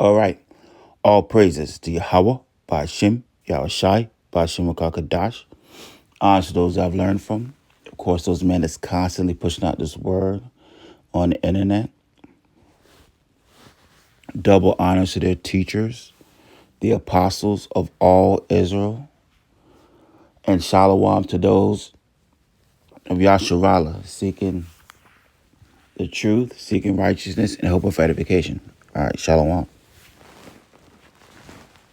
All right. All praises to Yahweh, Ba'ashim, Yahushai, Ba'ashim Kadash. Honor to those I've learned from. Of course, those men that's constantly pushing out this word on the internet. Double honors to their teachers, the apostles of all Israel. And shalom to those of Yasharallah seeking the truth, seeking righteousness, and hope of edification. All right, shalom.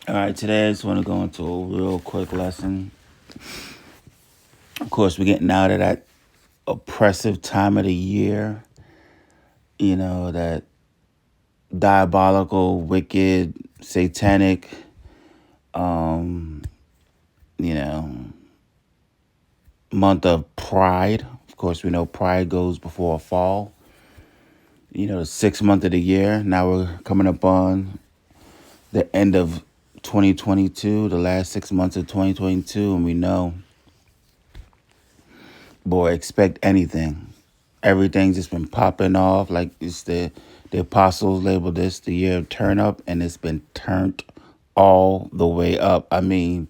All right, today I just want to go into a real quick lesson. Of course, we're getting out of that oppressive time of the year, that diabolical, wicked, satanic, month of Pride. Of course, we know Pride goes before a fall. The 6th month of the year. Now we're coming up on the end of 2022, the last 6 months of 2022, and we know, boy, expect anything. Everything's just been popping off. Like it's the apostles labeled this the year of turn up, and it's been turned all the way up. I mean,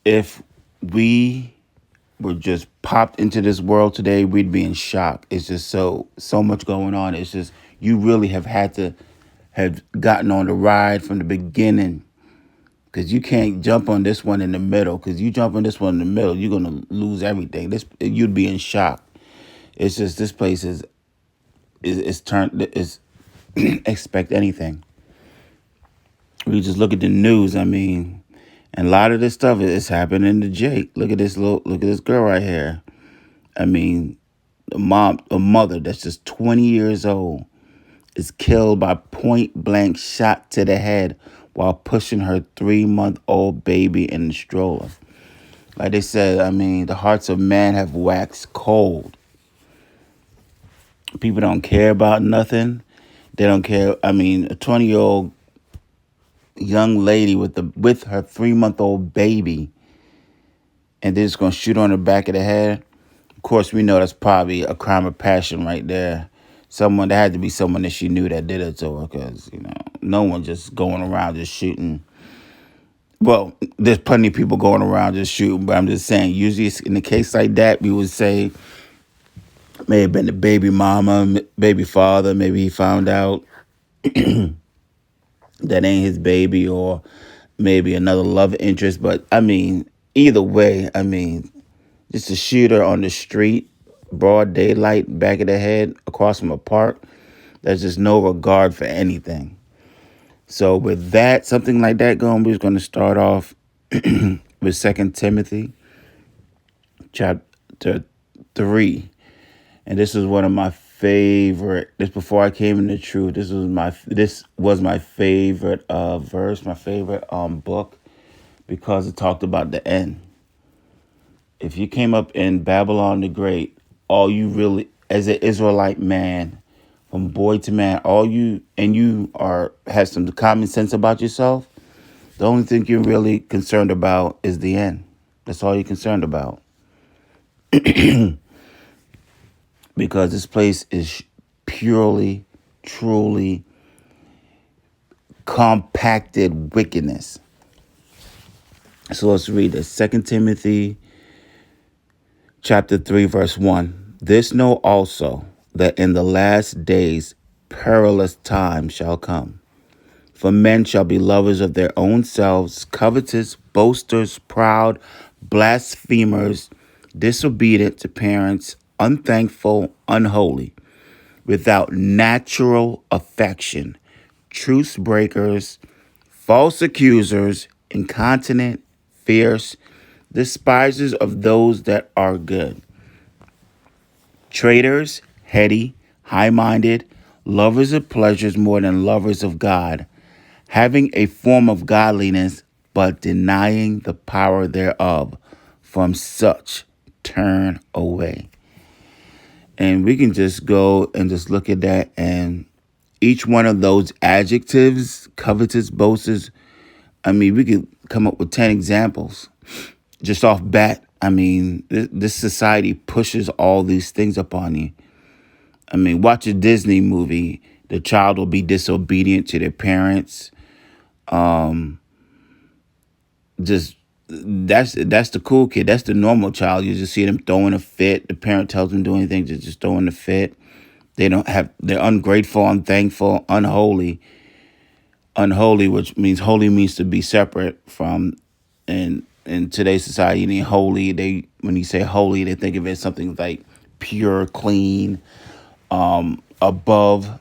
if we were just popped into this world today, we'd be in shock. It's just so much going on. It's just, you really have had to have gotten on the ride from the beginning, because you can't jump on this one in the middle. Because you jump on this one in the middle, you're gonna lose everything. You'd be in shock. It's just, this place is expect anything. We just look at the news. I mean, and a lot of this stuff is happening to Jake. Look at this girl right here. I mean, a mother that's just 20 years old is killed by point blank shot to the head while pushing her 3-month-old baby in the stroller. Like they said, I mean, the hearts of man have waxed cold. People don't care about nothing. They don't care. I mean, a 20-year-old young lady with her 3-month-old baby, and they're just gonna shoot her on the back of the head. Of course, we know that's probably a crime of passion right there. There had to be someone that she knew that did it to her, because no one just going around just shooting. Well, there's plenty of people going around just shooting, but I'm just saying, usually in a case like that, we would say may have been the baby mama, baby father. Maybe he found out that ain't his baby, or maybe another love interest. But I mean, either way, I mean, just a shooter on the street, broad daylight, back of the head, across from a park. There's just no regard for anything. So with that, something like that going, we're going to start off with 2 Timothy chapter 3. And this is one of my favorite. This before I came into truth. This was my favorite verse, my favorite book, because it talked about the end. If you came up in Babylon the Great, all you really, as an Israelite man, from boy to man, have some common sense about yourself, the only thing you're really concerned about is the end. That's all you're concerned about. Because this place is purely, truly compacted wickedness. So let's read this. 2 Timothy chapter 3, verse 1. This know also, that in the last days perilous times shall come. For men shall be lovers of their own selves, covetous, boasters, proud, blasphemers, disobedient to parents, unthankful, unholy, without natural affection, truce breakers, false accusers, incontinent, fierce, despisers of those that are good, traitors, heady, high-minded, lovers of pleasures more than lovers of God, having a form of godliness, but denying the power thereof. From such turn away. And we can just go and just look at that, and each one of those adjectives, covetous, boasters, I mean, we could come up with 10 examples just off bat. I mean, this society pushes all these things upon you. I mean, watch a Disney movie. The child will be disobedient to their parents. Just that's the cool kid. That's the normal child. You just see them throwing a fit. The parent tells them to do anything, just throwing a fit. They're ungrateful, unthankful, unholy, which means holy means to be separate from. And in today's society, you need holy. When you say holy, they think of it as something like pure, clean, above,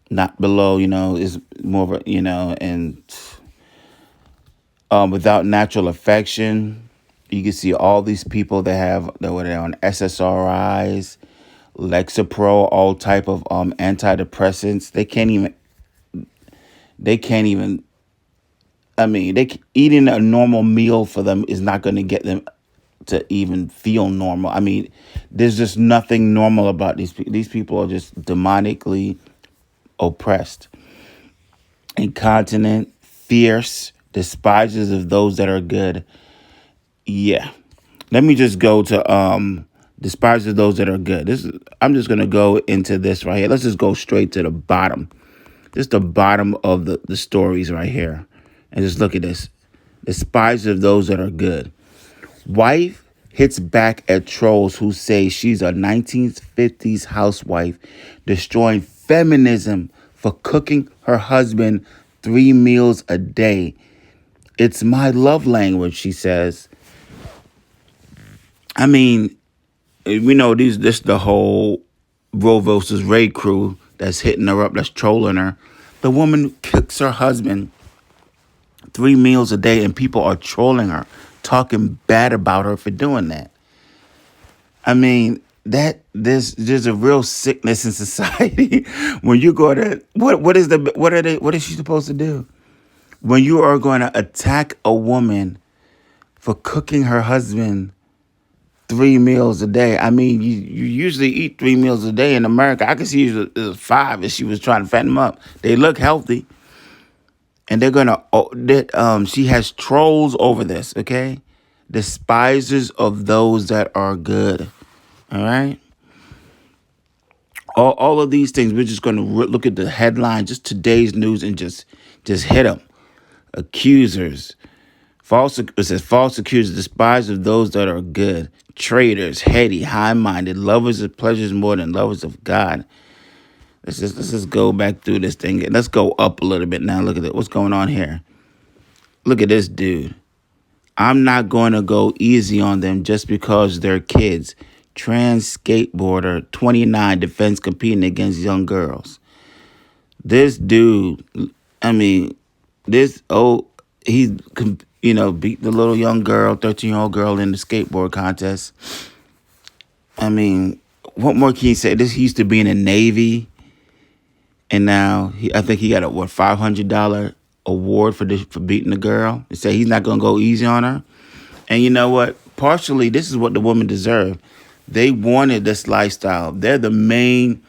not below. Is more of a and without natural affection. You can see all these people that were on SSRIs, Lexapro, all type of antidepressants. They can't even. I mean, eating a normal meal for them is not going to get them to even feel normal. I mean, there's just nothing normal about these people. These people are just demonically oppressed, incontinent, fierce, despisers of those that are good. Yeah. Let me just go to despisers those that are good. I'm just gonna go into this right here. Let's just go straight to the bottom. Just the bottom of the stories right here. And just look at this. Despisers of those that are good. Wife hits back at trolls who say she's a 1950s housewife, destroying feminism for cooking her husband 3 meals a day. It's my love language, she says. I mean, we know this the whole Roe versus Wade crew that's hitting her up, that's trolling her. The woman cooks her husband 3 meals a day, and people are trolling her, talking bad about her for doing that. I mean, there's a real sickness in society when you go to what is she supposed to do when you are going to attack a woman for cooking her husband 3 meals a day? I mean, you usually eat 3 meals a day in America. I could see it was 5 if she was trying to fatten them up. They look healthy. And they're going to, she has trolls over this, okay? Despisers of those that are good, all right? All of these things, we're just going to look at the headline, just today's news, and just hit them. Accusers. It says false accusers, despisers of those that are good, traitors, heady, high-minded, lovers of pleasures more than lovers of God. Let's just go back through this thing. Let's go up a little bit now. Look at it. What's going on here? Look at this dude. I'm not going to go easy on them just because they're kids. Trans skateboarder, 29, defends competing against young girls. This dude, I mean, he beat the little young girl, 13-year-old girl in the skateboard contest. I mean, what more can you say? He used to be in the Navy. And now I think he got a $500 award for beating the girl. They say he's not gonna go easy on her. And you know what? Partially, this is what the woman deserved. They wanted this lifestyle. They're the main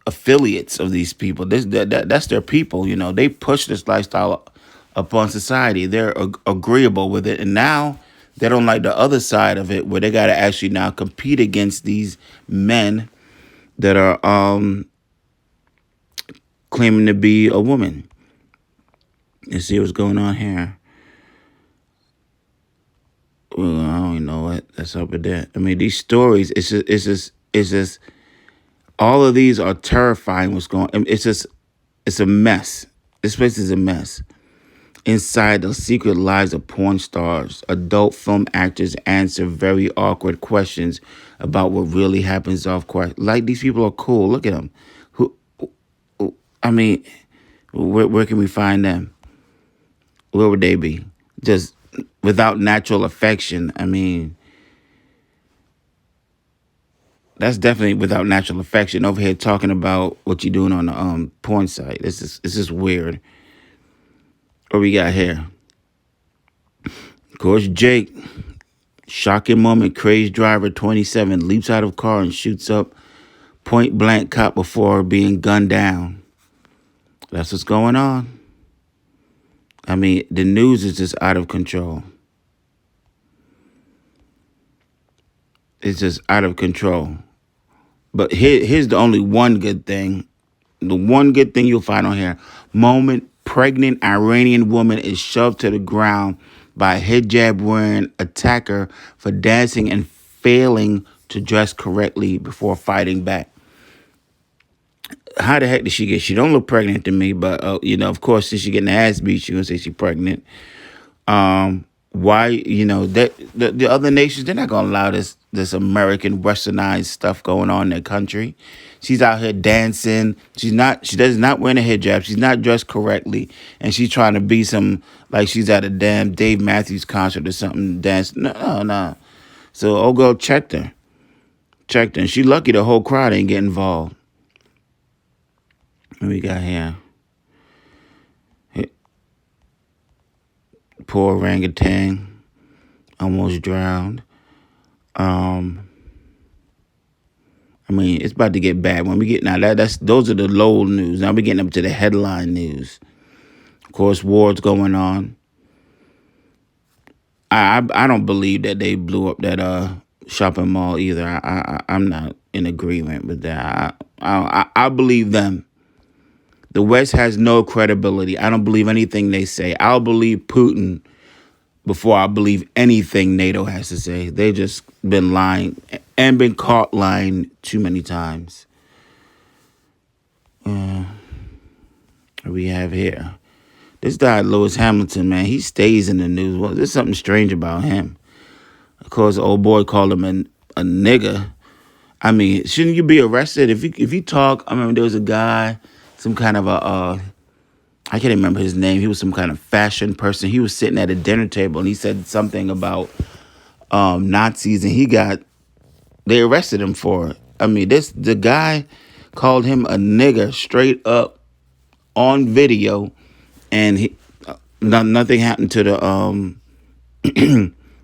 affiliates of these people. That's their people. They push this lifestyle upon society. They're agreeable with it, and now they don't like the other side of it, where they got to actually now compete against these men that are claiming to be a woman. Let's see what's going on here. Well, I don't even know what that's up with that. I mean, these stories, it's just all of these are terrifying. What's going on? It's a mess. This place is a mess. Inside the secret lives of porn stars, adult film actors answer very awkward questions about what really happens off course. Like, these people are cool. Look at them. I mean, where can we find them? Where would they be? Just without natural affection. I mean, that's definitely without natural affection. Over here talking about what you're doing on the porn site. It's just weird. What we got here? Of course, Jake. Shocking moment. Crazed driver, 27, leaps out of car and shoots up point blank cop before being gunned down. That's what's going on. I mean, the news is just out of control. It's just out of control. But here's the only one good thing. The one good thing you'll find on here. Moment pregnant Iranian woman is shoved to the ground by hijab wearing attacker for dancing and failing to dress correctly before fighting back. How the heck did she get? She don't look pregnant to me, but of course, since she getting the ass beat, she gonna say she pregnant. Why, that the other nations, they're not gonna allow this American westernized stuff going on in their country. She's out here dancing. She does not wear a hijab. She's not dressed correctly, and she's trying to be some, like she's at a damn Dave Matthews concert or something. Dance, no, no. So old girl checked her, and she lucky the whole crowd ain't get involved. What we got here? Poor orangutan almost drowned. It's about to get bad when we get now. Those are the low news. Now we're getting up to the headline news. Of course, war's going on. I don't believe that they blew up that shopping mall either. I'm not in agreement with that. I believe them. The West has no credibility. I don't believe anything they say. I'll believe Putin before I believe anything NATO has to say. They just been lying and been caught lying too many times. We have here. This guy, Lewis Hamilton, man, he stays in the news. Well, there's something strange about him. Of course, old boy called him a nigger. Shouldn't you be arrested if you talk? I remember there was a guy, some kind of I can't remember his name. He was some kind of fashion person. He was sitting at a dinner table and he said something about Nazis, and they arrested him for it. The guy called him a nigger straight up on video, and nothing happened to the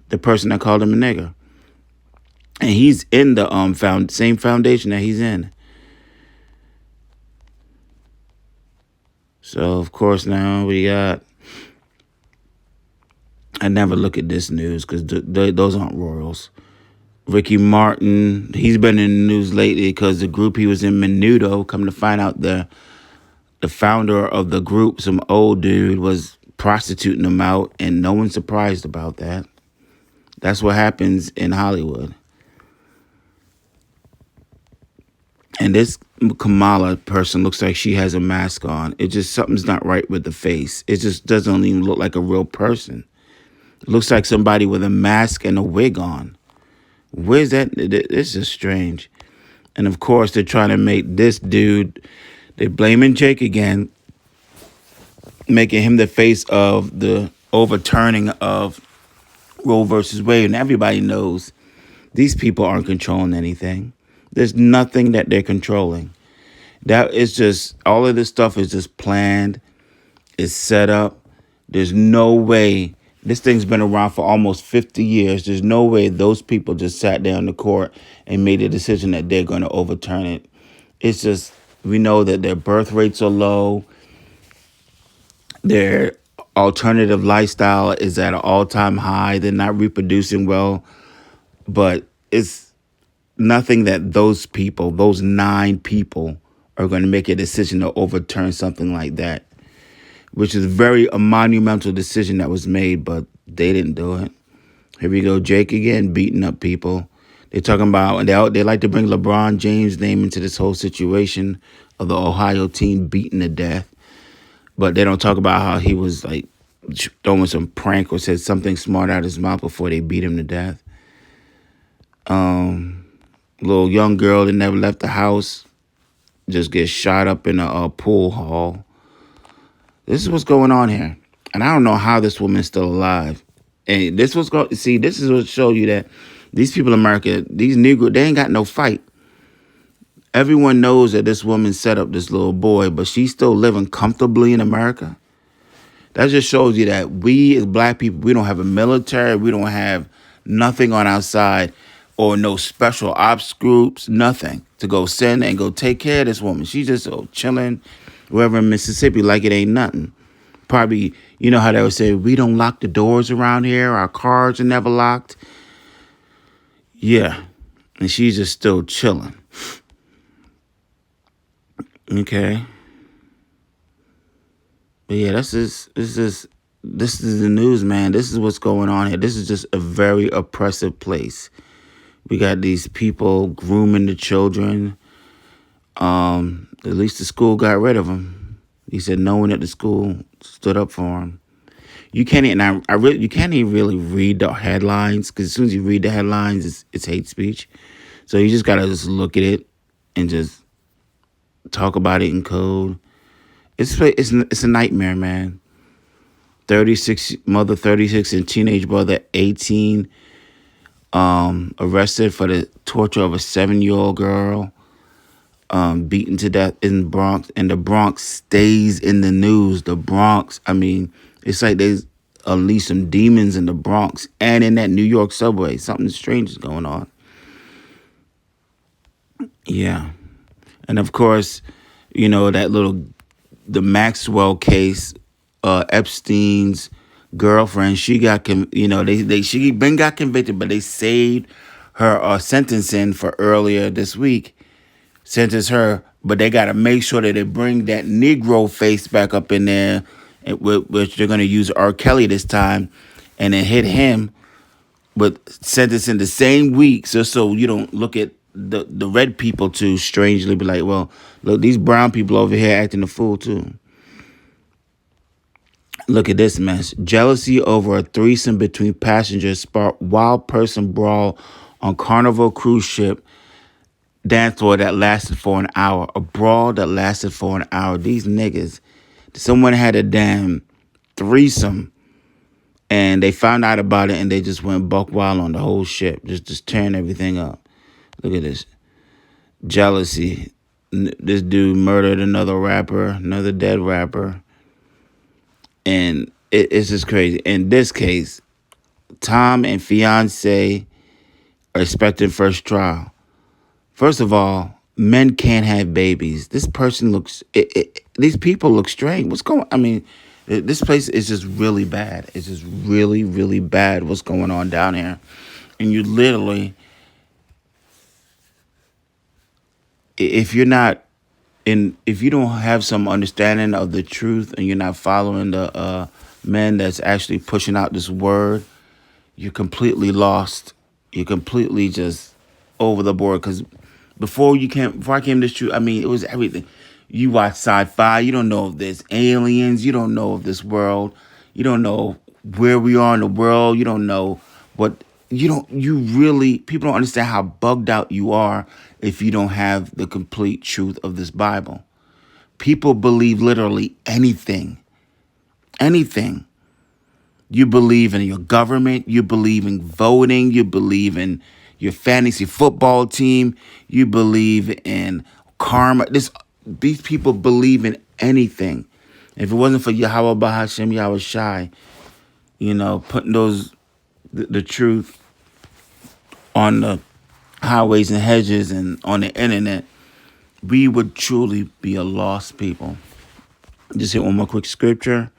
the person that called him a nigger. And he's in the same foundation that he's in. So, of course, now we got... I never look at this news because those aren't royals. Ricky Martin, he's been in the news lately because the group he was in, Menudo, come to find out the founder of the group, some old dude, was prostituting them out, and no one's surprised about that. That's what happens in Hollywood. And this Kamala person looks like she has a mask on. It just, something's not right with the face. It just doesn't even look like a real person. It looks like somebody with a mask and a wig on. Where's that? It's just strange. And of course, they're trying to make this dude, they're blaming Jake again, making him the face of the overturning of Roe versus Wade. And everybody knows these people aren't controlling anything. There's nothing that they're controlling. That is just, all of this stuff is just planned. It's set up. There's no way. This thing's been around for almost 50 years. There's no way those people just sat down in the court and made a decision that they're going to overturn it. It's just, we know that their birth rates are low. Their alternative lifestyle is at an all-time high. They're not reproducing well. But it's nothing that those people, those 9 people, are going to make a decision to overturn something like that, which is a monumental decision that was made, but they didn't do it. Here we go, Jake again, beating up people. They're talking about, and they like to bring LeBron James' name into this whole situation of the Ohio team beaten to death. But they don't talk about how he was like throwing some prank or said something smart out of his mouth before they beat him to death. Little young girl that never left the house just gets shot up in a pool hall. This is what's going on here. And I don't know how this woman's still alive. And this is what show you that these people in America, these Negroes, they ain't got no fight. Everyone knows that this woman set up this little boy, but she's still living comfortably in America. That just shows you that we as black people, we don't have a military, we don't have nothing on our side, or no special ops groups, nothing to go send and go take care of this woman. She's just chilling wherever in Mississippi like it ain't nothing. Probably, you know how they would say, we don't lock the doors around here. Our cars are never locked. Yeah. And she's just still chilling. Okay. But yeah, this is the news, man. This is what's going on here. This is just a very oppressive place. We got these people grooming the children. At least the school got rid of them. He said no one at the school stood up for him. You can't even. You can't even really read the headlines because as soon as you read the headlines, it's hate speech. So you just gotta just look at it and just talk about it in code. It's a nightmare, man. 36 and teenage brother 18 arrested for the torture of a 7-year-old girl, beaten to death in the Bronx, and the Bronx stays in the news. The Bronx, I mean, it's like they unleashed some demons in the Bronx and in that New York subway. Something strange is going on. Yeah. And of course, the Maxwell case, Epstein's girlfriend, she got, she been got convicted, but they saved her sentencing for earlier this week. Sentence her, but they got to make sure that they bring that Negro face back up in there, which they're going to use R. Kelly this time, and then hit him with sentence in the same week, so you don't look at the red people too strangely. Be like, well, look, these brown people over here acting a fool too. Look at this mess. Jealousy over a threesome between passengers sparked wild person brawl on Carnival cruise ship dance floor that lasted for an hour. A brawl that lasted for an hour. These niggas, someone had a damn threesome and they found out about it and they just went buck wild on the whole ship, just tearing everything up. Look at this. Jealousy. This dude murdered another rapper, another dead rapper. And it's just crazy. In this case, Tom and fiance are expecting first trial. First of all, men can't have babies. This person looks, these people look strange. What's going, I mean, this place is just really bad. It's just really, really bad what's going on down here. And you literally, if you're not if you don't have some understanding of the truth and you're not following the men that's actually pushing out this word, you're completely lost. You're completely just over the board. Because before I came to this truth, I mean, it was everything. You watch sci-fi, you don't know if there's aliens, you don't know of this world, you don't know where we are in the world, you don't know what people don't understand how bugged out you are if you don't have the complete truth of this Bible. People believe literally anything. Anything. You believe in your government, you believe in voting, you believe in your fantasy football team, you believe in karma. These people believe in anything. If it wasn't for Yahweh Bahashem, Yahweh Shai, putting the truth on the highways and hedges and on the internet, we would truly be a lost people. Just hit one more quick scripture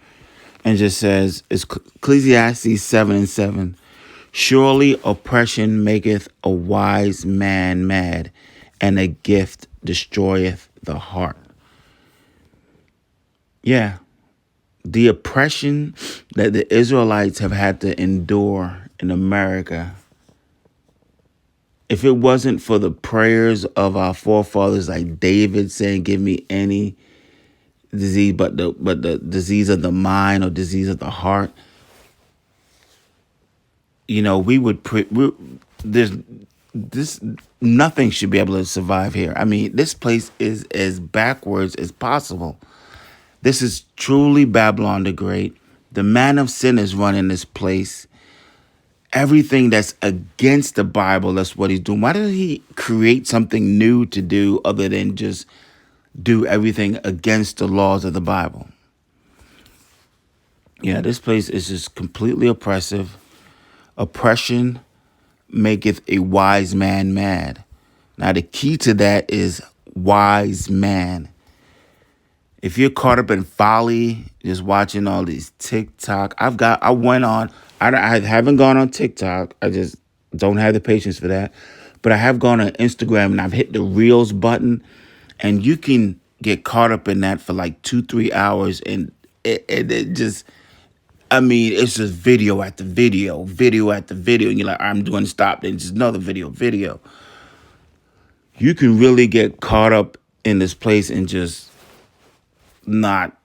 and just says, it's Ecclesiastes 7:7. Surely oppression maketh a wise man mad, and a gift destroyeth the heart. Yeah. The oppression that the Israelites have had to endure in America, if it wasn't for the prayers of our forefathers like David saying, give me any disease but the disease of the mind or disease of the heart, there's this nothing should be able to survive here. I mean, this place is as backwards as possible. This is truly Babylon the Great. The man of sin is running this place. Everything that's against the Bible, that's what he's doing. Why did he create something new to do other than just do everything against the laws of the Bible? Yeah, this place is just completely oppressive. Oppression maketh a wise man mad. Now, the key to that is wise man. If you're caught up in folly, just watching all these TikTok, I haven't gone on TikTok. I just don't have the patience for that. But I have gone on Instagram and I've hit the Reels button. And you can get caught up in that for like 2-3 hours, and it just, I mean, it's just video after video, video after video, and you're like, I'm doing stop, then just another video. You can really get caught up in this place and just not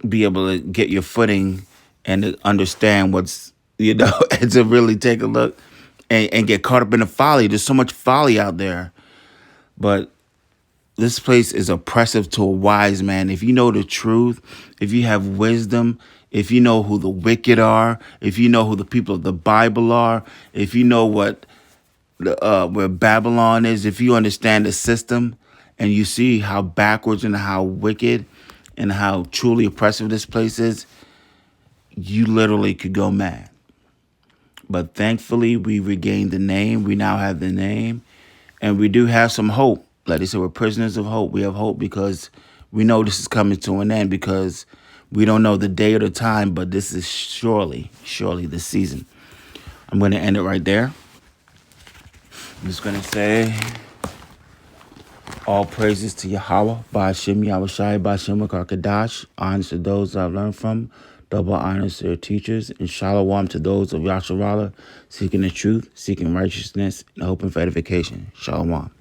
be able to get your footing and to understand what's, and to really take a look and get caught up in the folly. There's so much folly out there. But this place is oppressive to a wise man. If you know the truth, if you have wisdom, if you know who the wicked are, if you know who the people of the Bible are, if you know what where Babylon is, if you understand the system and you see how backwards and how wicked and how truly oppressive this place is, you literally could go mad. But thankfully, we regained the name. We now have the name. And we do have some hope. Like they said, we're prisoners of hope. We have hope because we know this is coming to an end, because we don't know the day or the time, but this is surely the season. I'm going to end it right there. I'm just going to say all praises to Yahweh, Ba'ashem, Yahushai, Ba'ashem, Kadash. Honors to those I've learned from. Double honors to their teachers. And shalom to those of Yasharallah, seeking the truth, seeking righteousness, and hoping for edification. Shalom.